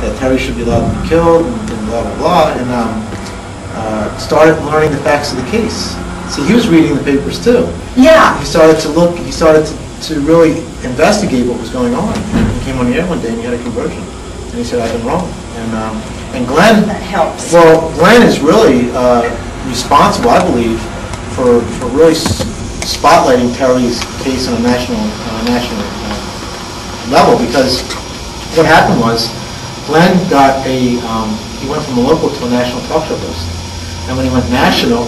that Terry should be allowed to be killed, and blah, blah, blah, and started learning the facts of the case. See, he was reading the papers too. Yeah. He started to look, he started to really investigate what was going on. He came on the air one day and he had a conversion. And he said, I've been wrong. And Glenn, that helps. Well, Glenn is really responsible, I believe, for really spotlighting Terry's case on a national level, because what happened was Glenn got he went from a local to a national talk show host. And when he went national,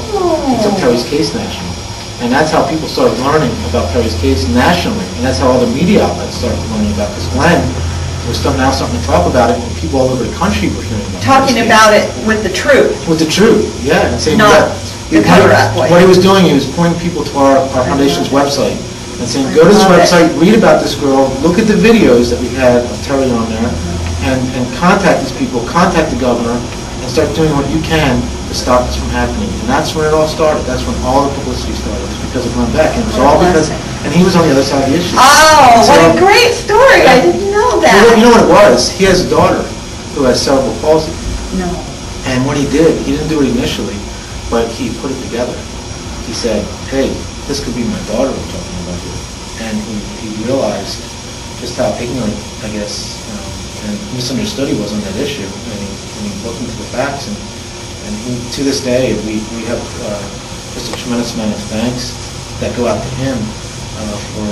he took Terry's case national. And that's how people started learning about Terry's case nationally. And that's how all the media outlets started learning about this. Glenn was now something to talk about it, and people all over the country were hearing about it. Talking about it with the truth. With the truth, yeah. And saying not the cover-up way. What he was doing, he was pointing people to our foundation's website and saying, go to this website, read about this girl, look at the videos that we had of Terry on there, and contact these people, contact the governor, and start doing what you can to stop this from happening. And that's when it all started. That's when all the publicity started. It was because of Glenn Beck. And it was all because, and he was on the other side of the issue. Oh, what a great story. I didn't know that. You know what it was? He has a daughter who has cerebral palsy. No. And what he didn't do it initially, but he put it together. He said, hey, this could be my daughter we're talking about here. And he realized just how ignorant, I guess, and misunderstood he was on that issue. And he looked into the facts. And to this day, we have just a tremendous amount of thanks that go out to him for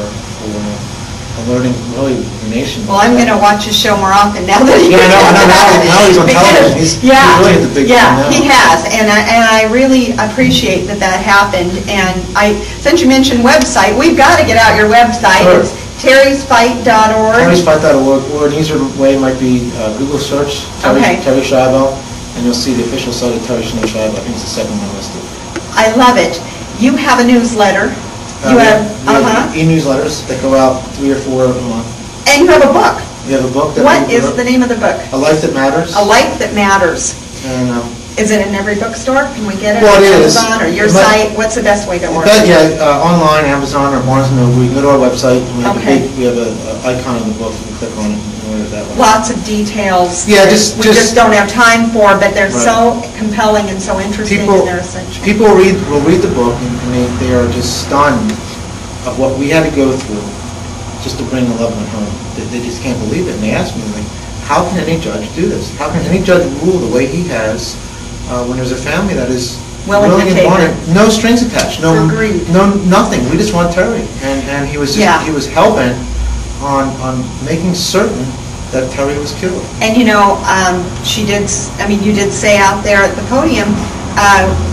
alerting really the nation. Well, I'm going to watch his show more often now that he's now he's on television. He's really at the big time now. He has, and I really appreciate that happened. And since you mentioned website, we've got to get out your website. Sure. It's terrysfight.org. Terrysfight.org, or an easier way might be Google search Terry Schiavo. And you'll see the official site of Terry Schiavo. I think it's the second one listed. I love it. You have a newsletter. You have e-newsletters that go out 3 or 4 a month. And you have a book. You have a book. What is the name of the book? A Life That Matters. A Life That Matters. And is it in every bookstore? Can we get it? Well, it is. Amazon or your site? What's the best way to order? Online, Amazon or Barnes & Noble. You can go to our website. And we have an icon of the book. You can click on it and order it that way. Lots of details. Yeah, we just don't have time for, but they're so compelling and so interesting, and they're essential. People will read the book, and they are just stunned of what we had to go through just to bring a loved one home. They just can't believe it. And they ask me, like, how can any judge do this? How can any judge rule the way he has when there's a family that is willing and wanting, no strings attached, no nothing. We just want Terry, and he was he was hell-bent on making certain that Terry was killed. And you did say out there at the podium,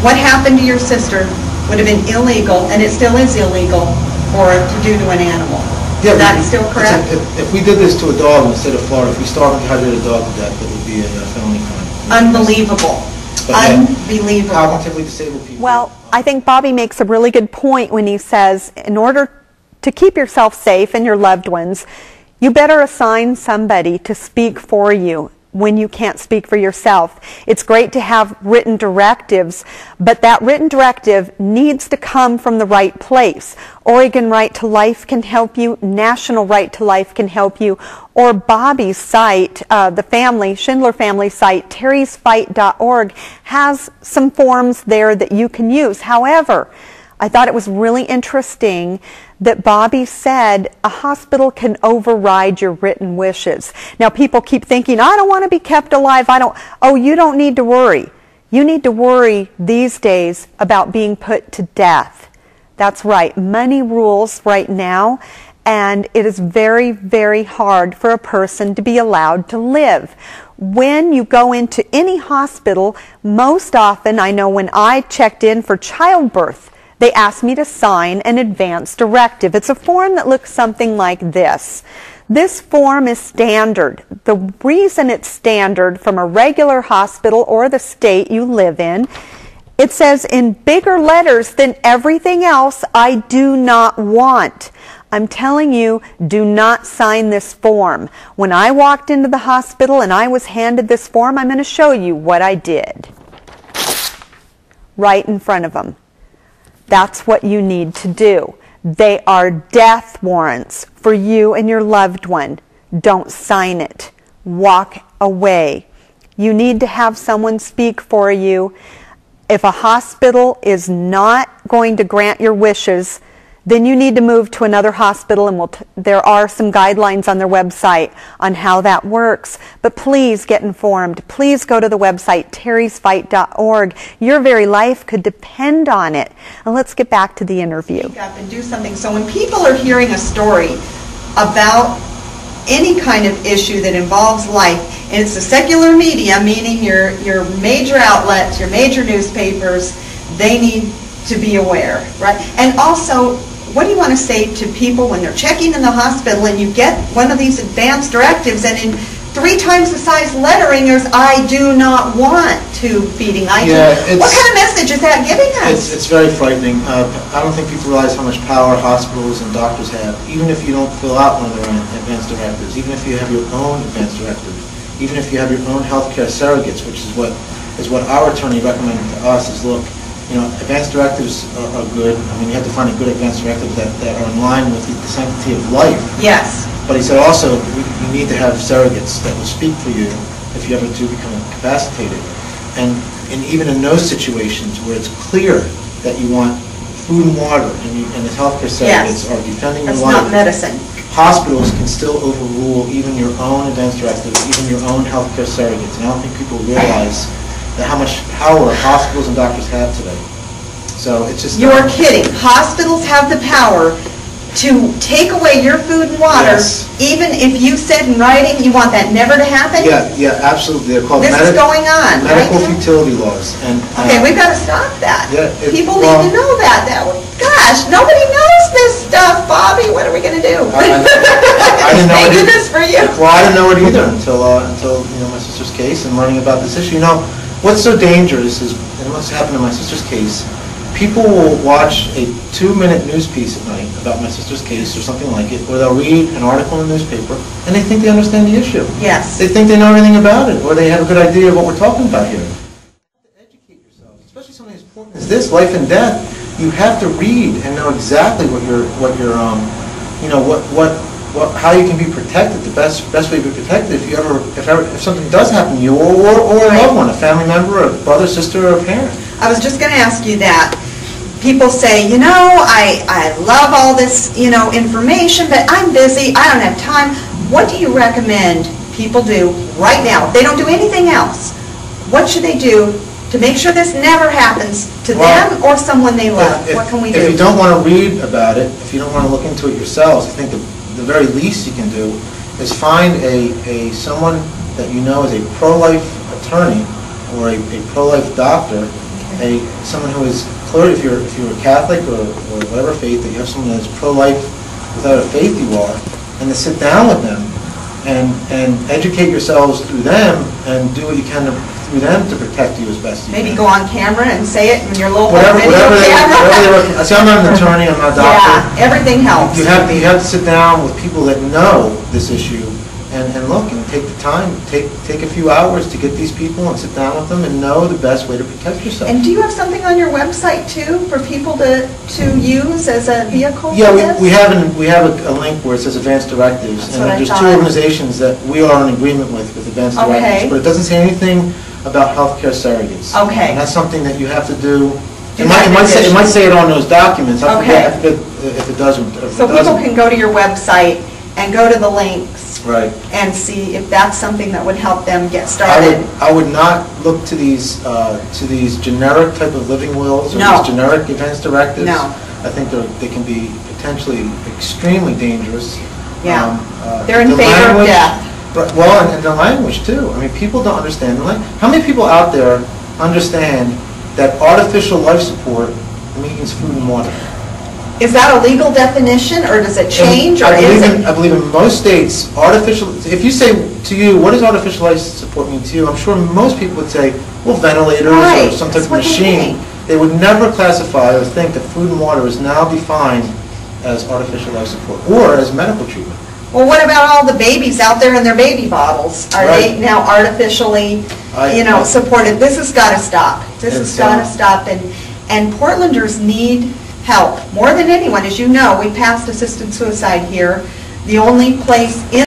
what happened to your sister would have been illegal, and it still is illegal to do to an animal. Yeah, is that still correct? If we did this to a dog in the state of Florida, if we starved and dehydrated a dog to death, it would be a felony crime. Unbelievable. Unbelievable. Cognitively disabled people. Well, I think Bobby makes a really good point when he says, in order to keep yourself safe and your loved ones, you better assign somebody to speak for you when you can't speak for yourself. It's great to have written directives, but that written directive needs to come from the right place. Oregon Right to Life can help you. National Right to Life can help you. Or Bobby's site, the Schindler family site, terrysfight.org, has some forms there that you can use. However, I thought it was really interesting that Bobby said a hospital can override your written wishes. Now people keep thinking, I don't want to be kept alive. You don't need to worry. You need to worry these days about being put to death. That's right. Money rules right now, and it is very, very hard for a person to be allowed to live. When you go into any hospital, most often, I know when I checked in for childbirth, they asked me to sign an advance directive. It's a form that looks something like this. This form is standard. The reason it's standard from a regular hospital or the state you live in, it says in bigger letters than everything else, I do not want. I'm telling you, do not sign this form. When I walked into the hospital and I was handed this form, I'm going to show you what I did. Right in front of them. That's what you need to do. They are death warrants for you and your loved one. Don't sign it. Walk away. You need to have someone speak for you. If a hospital is not going to grant your wishes, then you need to move to another hospital, and there are some guidelines on their website on how that works. But please get informed. Please go to the website, terrysfight.org. Your very life could depend on it. And let's get back to the interview. Speak up and do something. So when people are hearing a story about any kind of issue that involves life, and it's the secular media, meaning your major outlets, your major newspapers, they need to be aware, right? And also, what do you want to say to people when they're checking in the hospital and you get one of these advanced directives, and in 3 times the size lettering there's "I do not want tube feeding"? What kind of message is that giving us? It's very frightening. I don't think people realize how much power hospitals and doctors have. Even if you don't fill out one of their advanced directives, even if you have your own advanced directive, even if you have your own healthcare surrogates, which is what our attorney recommended to us, is look, you know, advanced directives are good. I mean, you have to find a good advanced directive that are in line with the sanctity of life. Yes. But he said also, you need to have surrogates that will speak for you if you ever do become incapacitated. And even in those situations where it's clear that you want food and water, and the healthcare surrogates are defending your life. That's not medicine. Hospitals can still overrule even your own advanced directives, even your own healthcare surrogates. And I don't think people realize how much power hospitals and doctors have today. So it's just... You're kidding. Hospitals have the power to take away your food and water, yes, even if you said in writing you want that never to happen? Yeah, absolutely. They're called this is going on, medical right? futility laws. And okay, we've got to stop that. Yeah, people need to know that. Gosh, nobody knows this stuff, Bobby. What are we going to do? I didn't know Thank goodness for you. Well, I didn't know it either until you know, my sister's case and learning about this issue. You know, what's so dangerous is, and what's happened in my sister's case, people will watch a 2-minute news piece at night about my sister's case or something like it, or they'll read an article in the newspaper, and they think they understand the issue. Yes. They think they know everything about it, or they have a good idea of what we're talking about here. You have to educate yourself, especially something as important as this, life and death. You have to read and know exactly how you can be protected, the best way to be protected if something does happen to you, or a loved one, a family member, a brother, sister, or a parent. I was just going to ask you that. People say, you know, I love all this, you know, information, but I'm busy, I don't have time. What do you recommend people do right now? If they don't do anything else, what should they do to make sure this never happens to them or someone they love? What can we do? If you don't want to read about it, if you don't want to look into it yourselves, I think the very least you can do is find someone that you know is a pro-life attorney or a pro-life doctor, someone who is clearly, if you're a Catholic or whatever faith, that you have someone that's pro-life without a faith you are, and to sit down with them and educate yourselves through them and do what you can through them to protect you as best you can. Maybe go on camera and say it in your little whatever camera. See, I'm not an attorney, I'm not a doctor. Yeah, everything helps. You have to sit down with people that know this issue and look and take the time, take a few hours to get these people and sit down with them and know the best way to protect yourself. And do you have something on your website too for people to use as a vehicle? Yeah, for this? we have a link where it says Advanced Directives, That's and what I there's thought. 2 organizations that we are in agreement with Advanced Okay. Directives, but it doesn't say anything about healthcare surrogates. Okay. And that's something that you have to do. Do It might say it on those documents. I Okay. forget if it does or if it So people doesn't. can go to your website and go to the links Right. and see if that's something that would help them get started. I would not look to these generic type of living wills or No. these generic advanced directives. No. I think they can be potentially extremely dangerous. Yeah. They're in the favor of language- death. Right, well, and the language too. I mean, people don't understand the language. How many people out there understand that artificial life support means food and water? Is that a legal definition, or does it change, or is it? I believe in most states, if you say to you, what does artificial life support mean to you? I'm sure most people would say, well, ventilators Right, or some type that's of what they machine. think. They would never classify or think that food and water is now defined as artificial life support or as medical treatment. Well, what about all the babies out there in their baby bottles? Are they Right. now artificially, supported? This has got to stop. This has got to stop, and Portlanders need help more than anyone. As you know, we passed assisted suicide here. The only place in